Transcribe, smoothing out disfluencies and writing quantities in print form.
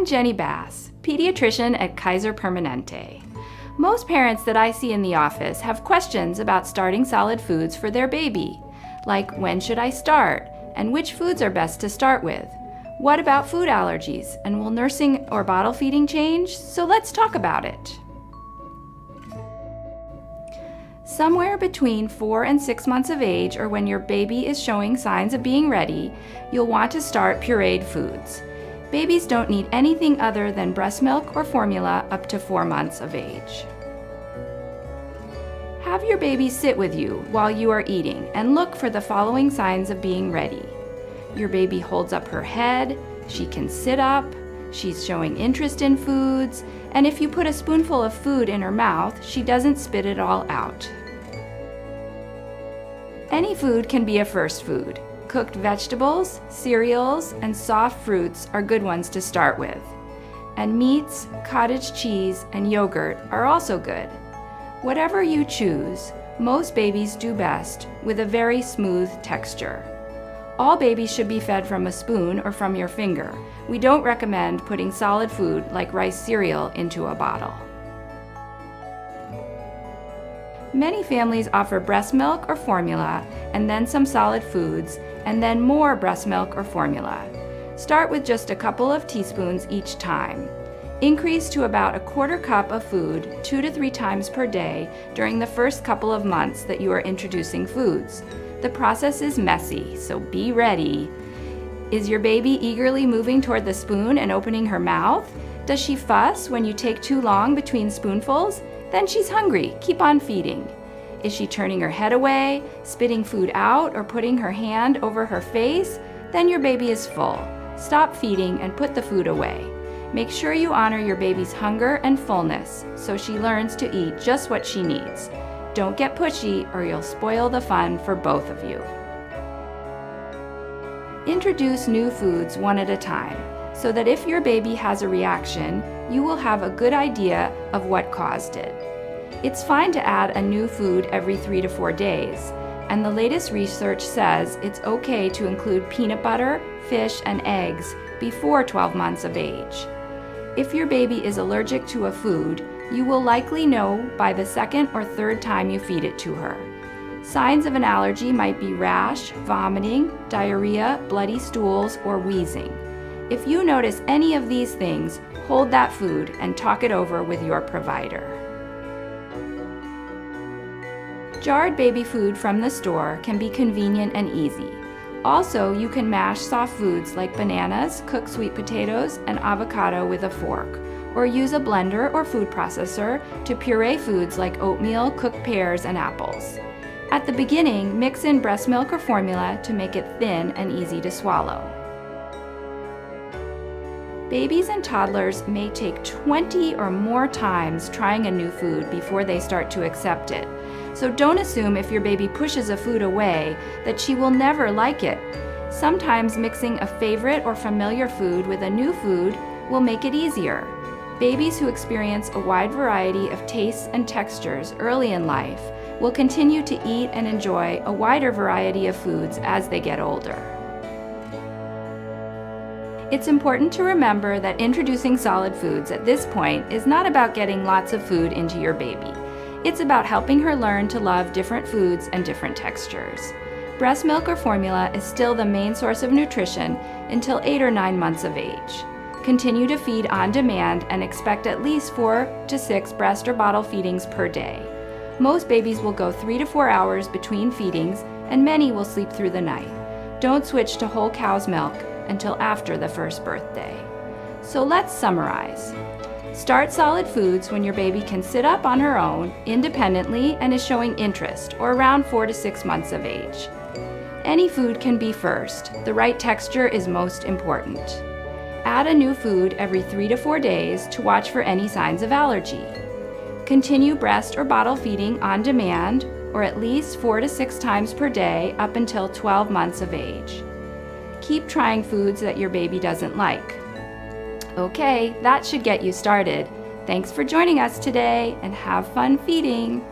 I'm Jenny Bass, pediatrician at Kaiser Permanente. Most parents that I see in the office have questions about starting solid foods for their baby, like when should I start, and which foods are best to start with? What about food allergies, and will nursing or bottle feeding change? So let's talk about it. Somewhere between 4 and 6 months of age, or when your baby is showing signs of being ready, you'll want to start pureed foods. Babies don't need anything other than breast milk or formula up to 4 months of age. Have your baby sit with you while you are eating and look for the following signs of being ready. Your baby holds up her head, she can sit up, she's showing interest in foods, and if you put a spoonful of food in her mouth, she doesn't spit it all out. Any food can be a first food. Cooked vegetables, cereals, and soft fruits are good ones to start with. And meats, cottage cheese, and yogurt are also good. Whatever you choose, most babies do best with a very smooth texture. All babies should be fed from a spoon or from your finger. We don't recommend putting solid food like rice cereal into a bottle. Many families offer breast milk or formula, and then some solid foods, and then more breast milk or formula. Start with just a couple of teaspoons each time. Increase to about a quarter cup of food 2 to 3 times per day during the first couple of months that you are introducing foods. The process is messy, so be ready. Is your baby eagerly moving toward the spoon and opening her mouth? Does she fuss when you take too long between spoonfuls? Then she's hungry. Keep on feeding. Is she turning her head away, spitting food out, or putting her hand over her face? Then your baby is full. Stop feeding and put the food away. Make sure you honor your baby's hunger and fullness so she learns to eat just what she needs. Don't get pushy or you'll spoil the fun for both of you. Introduce new foods one at a time so that if your baby has a reaction, you will have a good idea of what caused it. It's fine to add a new food every 3 to 4 days, and the latest research says it's okay to include peanut butter, fish, and eggs before 12 months of age. If your baby is allergic to a food, you will likely know by the second or third time you feed it to her. Signs of an allergy might be rash, vomiting, diarrhea, bloody stools, or wheezing. If you notice any of these things, hold that food and talk it over with your provider. Jarred baby food from the store can be convenient and easy. Also, you can mash soft foods like bananas, cooked sweet potatoes, and avocado with a fork, or use a blender or food processor to puree foods like oatmeal, cooked pears, and apples. At the beginning, mix in breast milk or formula to make it thin and easy to swallow. Babies and toddlers may take 20 or more times trying a new food before they start to accept it. So don't assume if your baby pushes a food away that she will never like it. Sometimes mixing a favorite or familiar food with a new food will make it easier. Babies who experience a wide variety of tastes and textures early in life will continue to eat and enjoy a wider variety of foods as they get older. It's important to remember that introducing solid foods at this point is not about getting lots of food into your baby. It's about helping her learn to love different foods and different textures. Breast milk or formula is still the main source of nutrition until 8 or 9 months of age. Continue to feed on demand and expect at least 4 to 6 breast or bottle feedings per day. Most babies will go 3 to 4 hours between feedings, and many will sleep through the night. Don't switch to whole cow's milk until after the first birthday. So let's summarize. Start solid foods when your baby can sit up on her own independently and is showing interest, or around 4 to 6 months of age. Any food can be first. The right texture is most important. Add a new food every 3 to 4 days to watch for any signs of allergy. Continue breast or bottle feeding on demand, or at least 4 to 6 times per day up until 12 months of age. Keep trying foods that your baby doesn't like. Okay, that should get you started. Thanks for joining us today, and have fun feeding.